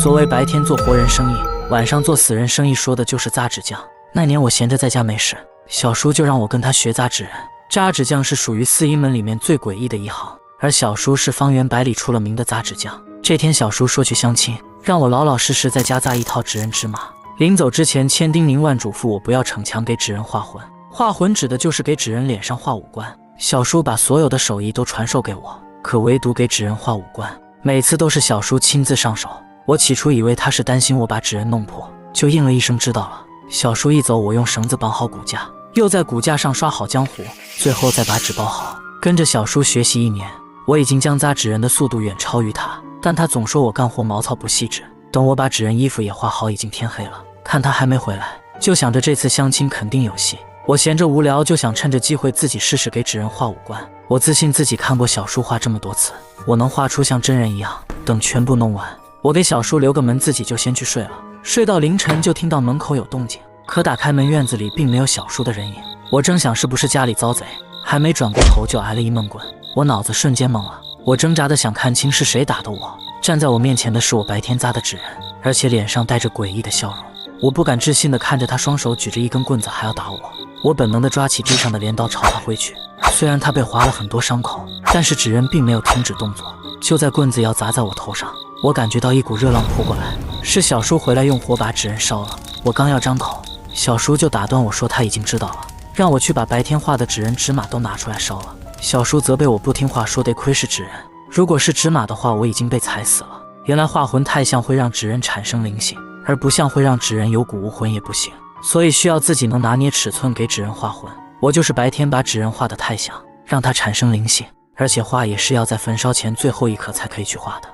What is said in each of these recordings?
所谓白天做活人生意，晚上做死人生意，说的就是扎纸匠。那年我闲着在家没事，小叔就让我跟他学扎纸人。扎纸匠是属于四阴门里面最诡异的一行，而小叔是方圆百里出了名的扎纸匠。这天小叔说去相亲，让我老老实实在家扎一套纸人纸马。临走之前千叮咛万嘱咐我不要逞强给纸人画魂。画魂指的就是给纸人脸上画五官。小叔把所有的手艺都传授给我，可唯独给纸人画五官，每次都是小叔亲自上手。我起初以为他是担心我把纸人弄破，就应了一声知道了。小叔一走，我用绳子绑好骨架，又在骨架上刷好浆糊，最后再把纸包好。跟着小叔学习1年，我已经将扎纸人的速度远超于他，但他总说我干活毛糙不细致。等我把纸人衣服也画好，已经天黑了，看他还没回来，就想着这次相亲肯定有戏。我闲着无聊，就想趁着机会自己试试给纸人画五官。我自信自己看过小叔画这么多次，我能画出像真人一样。等全部弄完，我给小叔留个门，自己就先去睡了。睡到凌晨就听到门口有动静，可打开门，院子里并没有小叔的人影。我正想是不是家里遭贼，还没转过头就挨了一闷棍，我脑子瞬间懵了。我挣扎的想看清是谁打的我，站在我面前的是我白天扎的纸人，而且脸上带着诡异的笑容。我不敢置信地看着他双手举着一根棍子还要打我，我本能地抓起地上的镰刀朝他挥去。虽然他被划了很多伤口，但是纸人并没有停止动作。就在棍子要砸在我头上，我感觉到一股热浪扑过来，是小叔回来用火把纸人烧了。我刚要张口，小叔就打断我说他已经知道了，让我去把白天画的纸人纸马都拿出来烧了。小叔责备我不听话，说得亏是纸人，如果是纸马的话我已经被踩死了。原来画魂太像会让纸人产生灵性，而不像会让纸人有骨无魂也不行，所以需要自己能拿捏尺寸给纸人画魂。我就是白天把纸人画得太像，让它产生灵性，而且画也是要在焚烧前最后一刻才可以去画的。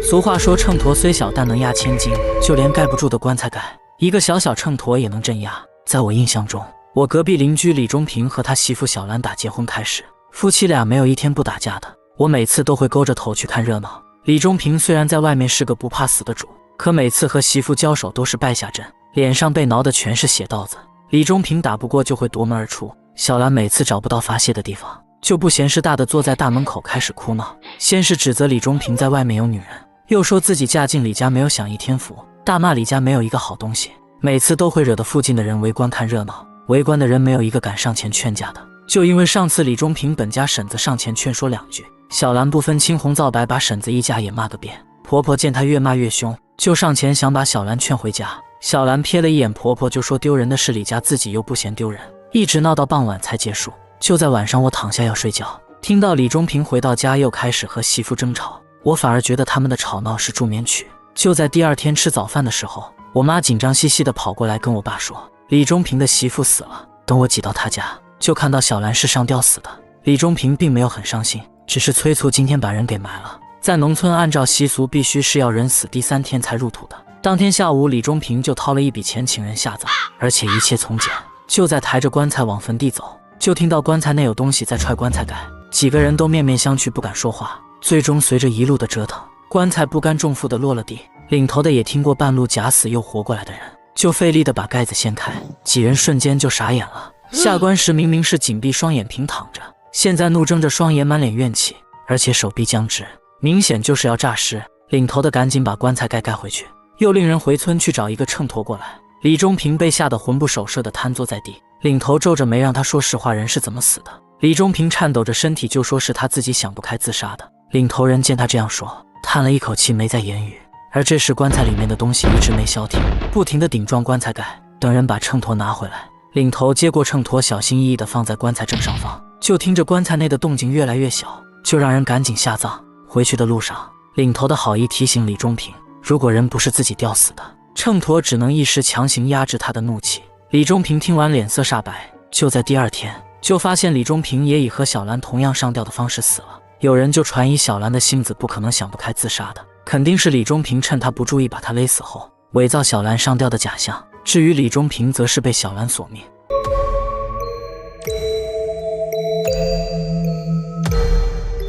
俗话说秤砣虽小但能压千斤，就连盖不住的棺材盖，一个小小秤砣也能镇压。在我印象中，我隔壁邻居李中平和他媳妇小兰打结婚开始，夫妻俩没有一天不打架的。我每次都会勾着头去看热闹。李中平虽然在外面是个不怕死的主，可每次和媳妇交手都是败下阵，脸上被挠的全是血道子。李中平打不过就会夺门而出，小兰每次找不到发泄的地方，就不嫌事大的坐在大门口开始哭闹。先是指责李中平在外面有女人，又说自己嫁进李家没有享一天福，大骂李家没有一个好东西。每次都会惹得附近的人围观看热闹，围观的人没有一个敢上前劝架的。就因为上次李中平本家婶子上前劝说2句，小兰不分青红皂白把婶子一家也骂个遍。婆婆见她越骂越凶，就上前想把小兰劝回家。小兰瞥了一眼婆婆，就说丢人的是李家，自己又不嫌丢人，一直闹到傍晚才结束。就在晚上我躺下要睡觉，听到李中平回到家又开始和媳妇争吵，我反而觉得他们的吵闹是助眠曲。就在第2天吃早饭的时候，我妈紧张兮兮地跑过来跟我爸说李中平的媳妇死了。等我挤到他家，就看到小兰是上吊死的。李中平并没有很伤心，只是催促今天把人给埋了。在农村按照习俗必须是要人死第3天才入土的。当天下午李中平就掏了一笔钱请人下葬，而且一切从简。就在抬着棺材往坟地走，就听到棺材内有东西在踹棺材盖，几个人都面面相觑不敢说话。最终随着一路的折腾，棺材不甘重负的落了地。领头的也听过半路假死又活过来的人，就费力的把盖子掀开，几人瞬间就傻眼了。下棺时明明是紧闭双眼平躺着，现在怒睁着双眼，满脸怨气，而且手臂僵直，明显就是要诈尸。领头的赶紧把棺材盖回去，又令人回村去找一个秤砣过来。李中平被吓得魂不守舍的瘫坐在地，领头皱着眉让他说实话，人是怎么死的。李中平颤抖着身体就说是他自己想不开自杀的。领头人见他这样说，叹了一口气没再言语。而这时棺材里面的东西一直没消停，不停地顶撞棺材盖。等人把秤砣拿回来，领头接过秤砣，小心翼翼地放在棺材正上方，就听着棺材内的动静越来越小，就让人赶紧下葬。回去的路上，领头的好意提醒李中平，如果人不是自己吊死的，秤砣只能一时强行压制他的怒气。李中平听完脸色煞白。就在第2天，就发现李中平也以和小兰同样上吊的方式死了。有人就传疑小兰的性子不可能想不开自杀的，肯定是李中平趁他不注意把他勒死后，伪造小兰上吊的假象。至于李中平则是被小兰索命。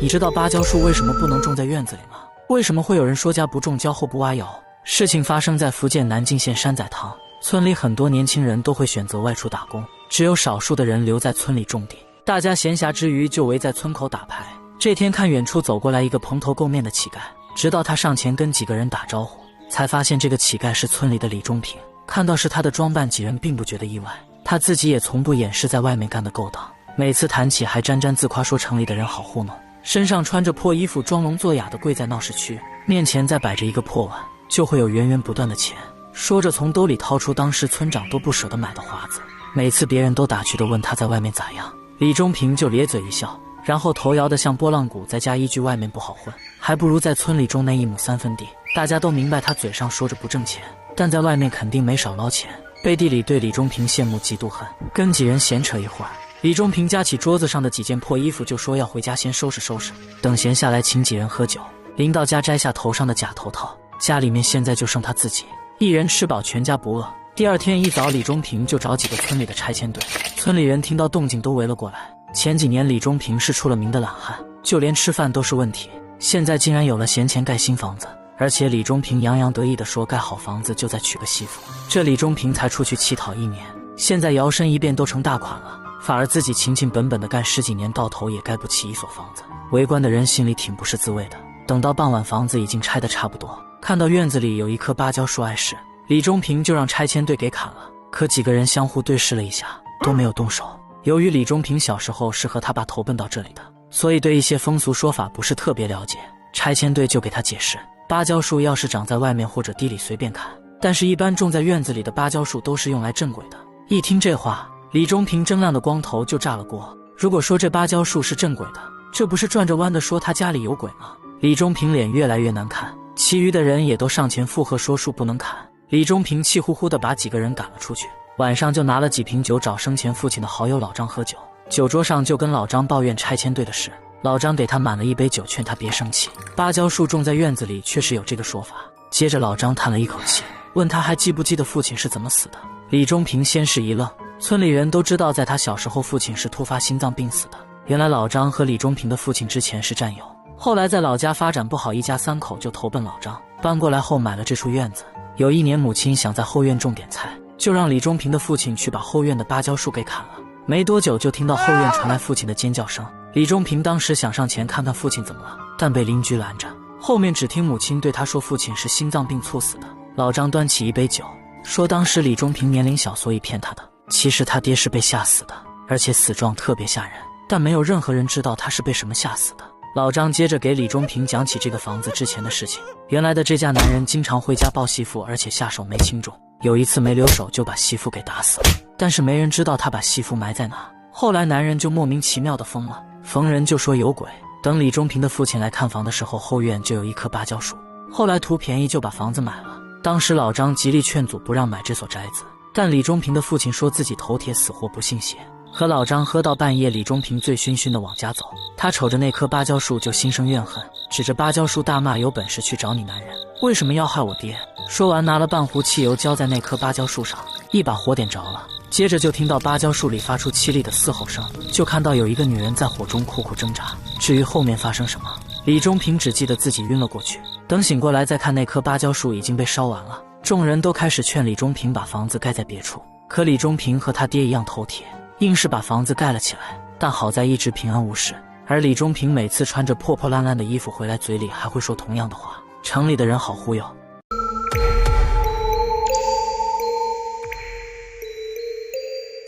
你知道芭蕉树为什么不能种在院子里吗？为什么会有人说家不种蕉后不挖窑？事情发生在福建南靖县山仔塘，村里很多年轻人都会选择外出打工，只有少数的人留在村里种地。大家闲暇之余就围在村口打牌。这天看远处走过来一个蓬头垢面的乞丐，直到他上前跟几个人打招呼，才发现这个乞丐是村里的李中平。看到是他的装扮，几人并不觉得意外，他自己也从不掩饰在外面干的勾当，每次谈起还沾沾自夸说城里的人好糊弄，身上穿着破衣服，装聋作哑的跪在闹市区，面前再摆着一个破碗，就会有源源不断的钱。说着从兜里掏出当时村长都不舍得买的华子，每次别人都打趣地问他在外面咋样，李中平就咧嘴一笑，然后头摇得像拨浪鼓，再加一句外面不好混，还不如在村里种那1亩3分地。大家都明白他嘴上说着不挣钱，但在外面肯定没少捞钱。背地里对李中平羡慕嫉妒恨，跟几人闲扯一会儿，李中平夹起桌子上的几件破衣服就说要回家先收拾收拾，等闲下来请几人喝酒。临到家摘下头上的假头套，家里面现在就剩他自己，一人吃饱全家不饿。第二天一早，李中平就找几个村里的拆迁队，村里人听到动静都围了过来。前几年李中平是出了名的懒汉，就连吃饭都是问题，现在竟然有了闲钱盖新房子，而且李中平洋洋得意地说盖好房子就再娶个媳妇。这李中平才出去乞讨1年，现在摇身一变都成大款了，反而自己勤勤本本地干10几年，到头也盖不起一所房子。围观的人心里挺不是滋味的。等到傍晚，房子已经拆得差不多，看到院子里有一棵芭蕉树碍事，李中平就让拆迁队给砍了。可几个人相互对视了一下，都没有动手。由于李中平小时候是和他爸投奔到这里的，所以对一些风俗说法不是特别了解。拆迁队就给他解释，芭蕉树要是长在外面或者地里随便砍，但是一般种在院子里的芭蕉树都是用来镇鬼的。一听这话，李中平睁亮的光头就炸了锅。如果说这芭蕉树是镇鬼的，这不是转着弯的说他家里有鬼吗？李中平脸越来越难看，其余的人也都上前附和说树不能砍。李中平气呼呼地把几个人赶了出去，晚上就拿了几瓶酒找生前父亲的好友老张喝酒。酒桌上就跟老张抱怨拆迁队的事，老张给他满了一杯酒，劝他别生气，芭蕉树种在院子里确实有这个说法。接着老张叹了一口气，问他还记不记得父亲是怎么死的。李中平先是一愣，村里人都知道在他小时候父亲是突发心脏病死的。原来老张和李中平的父亲之前是战友，后来在老家发展不好，一家3口就投奔老张，搬过来后买了这处院子。有一年母亲想在后院种点菜，就让李中平的父亲去把后院的芭蕉树给砍了。没多久就听到后院传来父亲的尖叫声，李中平当时想上前看看父亲怎么了，但被邻居拦着。后面只听母亲对他说父亲是心脏病猝死的。老张端起一杯酒，说当时李中平年龄小所以骗他的，其实他爹是被吓死的，而且死状特别吓人，但没有任何人知道他是被什么吓死的。老张接着给李中平讲起这个房子之前的事情。原来的这家男人经常回家抱媳妇，而且下手没轻重，有一次没留手就把媳妇给打死了，但是没人知道他把媳妇埋在哪。后来男人就莫名其妙的疯了，逢人就说有鬼。等李中平的父亲来看房的时候，后院就有一棵芭蕉树，后来图便宜就把房子买了。当时老张极力劝阻不让买这所宅子，但李中平的父亲说自己头铁死活不信邪。和老张喝到半夜，李中平醉醺醺地往家走，他瞅着那棵芭蕉树就心生怨恨，指着芭蕉树大骂，有本事去找你男人，为什么要害我爹。说完拿了半壶汽油浇在那棵芭蕉树上，一把火点着了。接着就听到芭蕉树里发出凄厉的嘶吼声，就看到有一个女人在火中苦苦挣扎。至于后面发生什么，李中平只记得自己晕了过去，等醒过来再看那棵芭蕉树已经被烧完了。众人都开始劝李中平把房子盖在别处，可李中平和他爹一样头铁，硬是把房子盖了起来。但好在一直平安无事。而李中平每次穿着破破烂烂的衣服回来，嘴里还会说同样的话，城里的人好忽悠。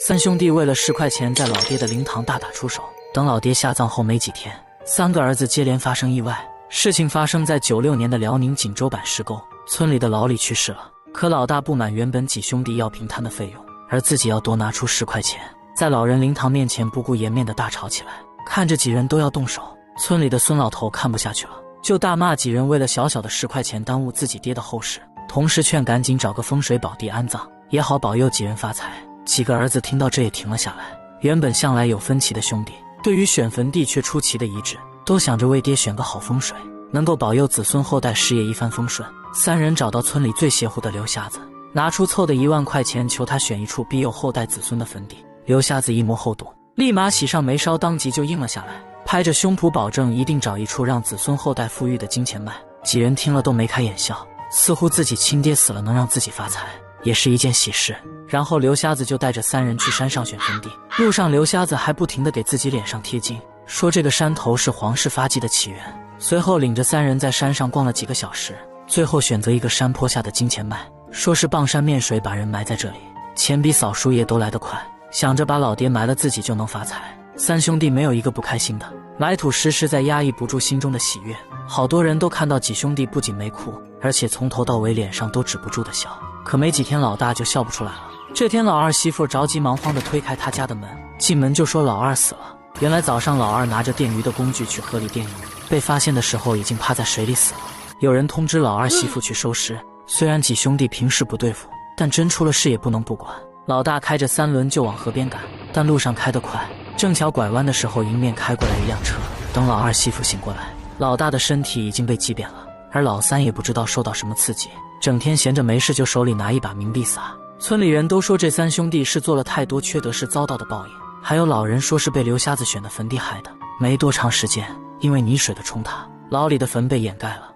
三兄弟为了10块钱在老爹的灵堂大打出手，等老爹下葬后没几天，3个儿子接连发生意外。事情发生在96年的辽宁锦州板石沟，村里的老李去世了，可老大不满原本几兄弟要平摊的费用，而自己要多拿出10块钱，在老人灵堂面前不顾颜面的大吵起来，看着几人都要动手。村里的孙老头看不下去了，就大骂几人为了小小的10块钱耽误自己爹的后事，同时劝赶紧找个风水宝地安葬，也好保佑几人发财。几个儿子听到这也停了下来，原本向来有分歧的兄弟，对于选坟地却出奇的一致，都想着为爹选个好风水，能够保佑子孙后代事业一帆风顺。3人找到村里最邪乎的刘瞎子，拿出凑的1万块钱，求他选一处庇佑后代子孙的坟地。刘瞎子一摸后肚，立马喜上眉梢，当即就应了下来，拍着胸脯保证一定找一处让子孙后代富裕的金钱脉。几人听了都眉开眼笑，似乎自己亲爹死了能让自己发财，也是一件喜事。然后刘瞎子就带着3人去山上选坟地，路上刘瞎子还不停地给自己脸上贴金，说这个山头是皇室发迹的起源。随后领着3人在山上逛了几个小时，最后选择一个山坡下的金钱脉，说是傍山面水把人埋在这里，钱比扫树叶都来得快，想着把老爹埋了自己就能发财。3兄弟没有一个不开心的，埋土实实在压抑不住心中的喜悦。好多人都看到几兄弟不仅没哭，而且从头到尾脸上都止不住的笑。可没几天老大就笑不出来了。这天老二媳妇着急忙慌地推开他家的门，进门就说老二死了。原来早上老二拿着电鱼的工具去河里电鱼，被发现的时候已经趴在水里死了。有人通知老二媳妇去收尸，虽然几兄弟平时不对付，但真出了事也不能不管。老大开着3轮就往河边赶，但路上开得快，正巧拐弯的时候迎面开过来一辆车。等老二媳妇醒过来，老大的身体已经被击扁了，而老三也不知道受到什么刺激，整天闲着没事就手里拿一把冥币撒。村里人都说这3兄弟是做了太多缺德事遭到的报应，还有老人说是被刘瞎子选的坟地害的。没多长时间，因为泥水的冲塌，牢里的坟被掩盖了。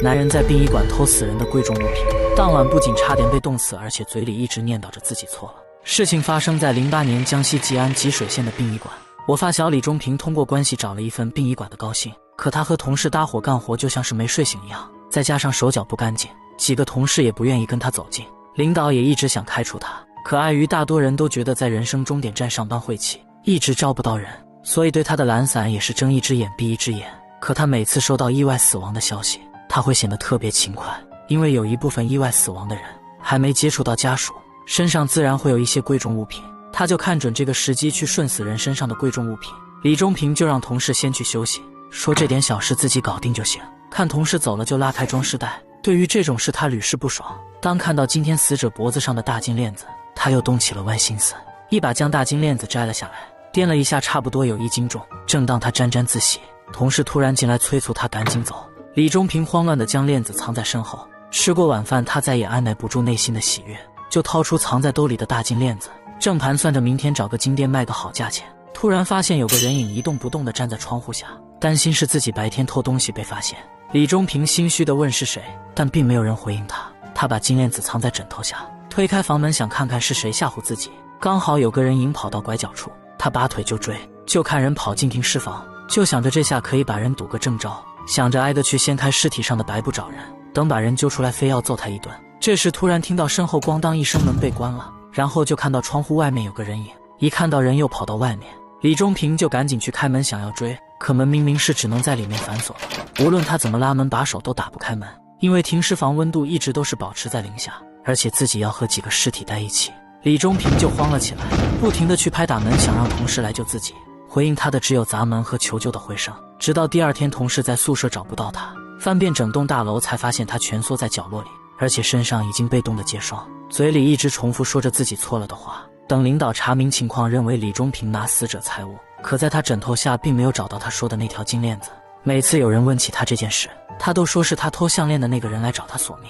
男人在殡仪馆偷死人的贵重物品，当晚不仅差点被冻死，而且嘴里一直念叨着自己错了。事情发生在08年江西吉安吉水县的殡仪馆。我发小李中平通过关系找了一份殡仪馆的高薪，可他和同事搭伙干活就像是没睡醒一样，再加上手脚不干净，几个同事也不愿意跟他走近。领导也一直想开除他，可碍于大多人都觉得在人生终点站上班晦气，一直招不到人，所以对他的懒散也是睁一只眼闭一只眼。可他每次收到意外死亡的消息，他会显得特别勤快，因为有一部分意外死亡的人还没接触到家属，身上自然会有一些贵重物品，他就看准这个时机去顺死人身上的贵重物品。李中平就让同事先去休息，说这点小事自己搞定就行，看同事走了就拉开装饰袋。对于这种事他屡试不爽，当看到今天死者脖子上的大金链子，他又动起了歪心思，一把将大金链子摘了下来，掂了一下，差不多有1斤重。正当他沾沾自喜，同事突然进来催促他赶紧走。李中平慌乱地将链子藏在身后。吃过晚饭，他再也按耐不住内心的喜悦，就掏出藏在兜里的大金链子，正盘算着明天找个金店卖个好价钱，突然发现有个人影一动不动地站在窗户下，担心是自己白天偷东西被发现。李中平心虚地问是谁，但并没有人回应他。他把金链子藏在枕头下，推开房门想看看是谁吓唬自己，刚好有个人影跑到拐角处，他拔腿就追，就看人跑进停尸房，就想着这下可以把人堵个正着，想着挨个去掀开尸体上的白布找人，等把人揪出来非要揍他一顿。这时突然听到身后咣当一声，门被关了，然后就看到窗户外面有个人影，一看到人又跑到外面。李中平就赶紧去开门想要追，可门明明是只能在里面反锁的，无论他怎么拉门把手都打不开门，因为停尸房温度一直都是保持在0下，而且自己要和几个尸体待一起。李中平就慌了起来，不停地去拍打门，想让同事来救自己。回应他的只有砸门和求救的回声。直到第2天，同事在宿舍找不到他，翻遍整栋大楼才发现他蜷缩在角落里，而且身上已经被冻得结霜，嘴里一直重复说着自己错了的话。等领导查明情况，认为李中平拿死者财物，可在他枕头下并没有找到他说的那条金链子。每次有人问起他这件事，他都说是他偷项链的那个人来找他索命。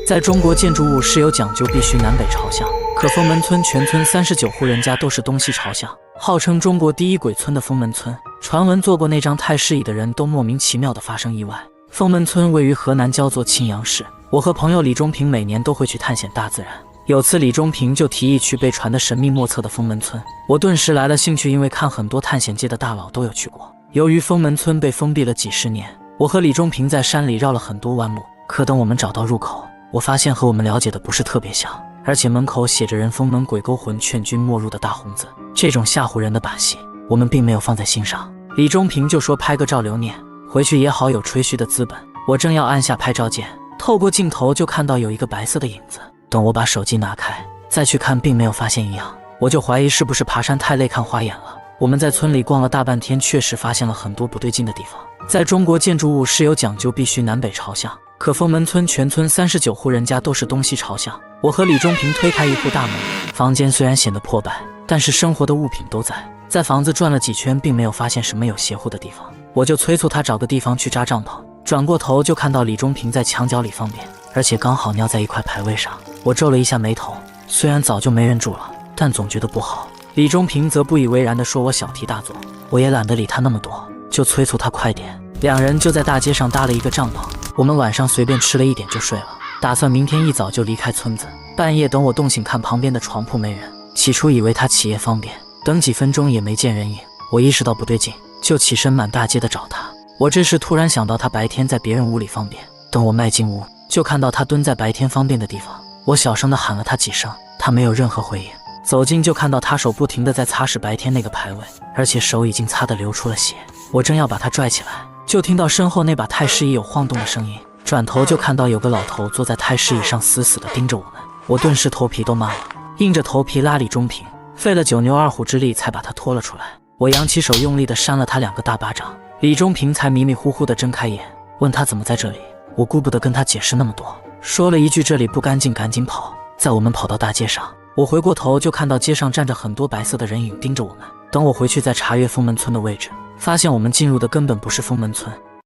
在中国，建筑物是有讲究，必须南北朝向。可封门村全村39户人家都是东西朝向，号称中国第一鬼村的封门村，传闻坐过那张太师椅的人都莫名其妙地发生意外。封门村位于河南焦作沁阳市，我和朋友李中平每年都会去探险大自然。有次李中平就提议去被传得神秘莫测的封门村，我顿时来了兴趣，因为看很多探险界的大佬都有去过。由于封门村被封闭了几十年，我和李中平在山里绕了很多弯路，可等我们找到入口，我发现和我们了解的不是特别像，而且门口写着人封门鬼勾魂劝君莫入的大红字，这种吓唬人的把戏我们并没有放在心上。李中平就说拍个照留念，回去也好有吹嘘的资本。我正要按下拍照键，透过镜头就看到有一个白色的影子，等我把手机拿开再去看，并没有发现异样，我就怀疑是不是爬山太累看花眼了。我们在村里逛了大半天，确实发现了很多不对劲的地方。在中国，建筑物是有讲究，必须南北朝向，可封门村全村39户人家都是东西朝向。我和李中平推开一户大门，房间虽然显得破败，但是生活的物品都在。在房子转了几圈，并没有发现什么有邪乎的地方，我就催促他找个地方去扎帐篷。转过头就看到李中平在墙角里方便，而且刚好尿在一块牌位上。我皱了一下眉头，虽然早就没人住了，但总觉得不好。李中平则不以为然地说我小题大做，我也懒得理他那么多，就催促他快点。2人就在大街上搭了一个帐篷，我们晚上随便吃了一点就睡了，打算明天一早就离开村子。半夜等我冻醒，看旁边的床铺没人，起初以为他起夜方便，等几分钟也没见人影，我意识到不对劲，就起身满大街的找他。我这时突然想到他白天在别人屋里方便，等我迈进屋，就看到他蹲在白天方便的地方。我小声的喊了他几声，他没有任何回应。走近就看到他手不停的在擦拭白天那个牌位，而且手已经擦得流出了血。我正要把他拽起来，就听到身后那把太师椅有晃动的声音，转头就看到有个老头坐在太师椅上死死的盯着我们。我顿时头皮都麻了，硬着头皮拉李中平，费了九牛二虎之力才把他拖了出来。我扬起手用力的扇了他2个大巴掌，李中平才迷迷糊糊的睁开眼，问他怎么在这里。我顾不得跟他解释那么多，说了一句这里不干净赶紧跑。在我们跑到大街上，我回过头就看到街上站着很多白色的人影盯着我们。等我回去再查阅封门村的位置，发现我们进入的根本不是封门村，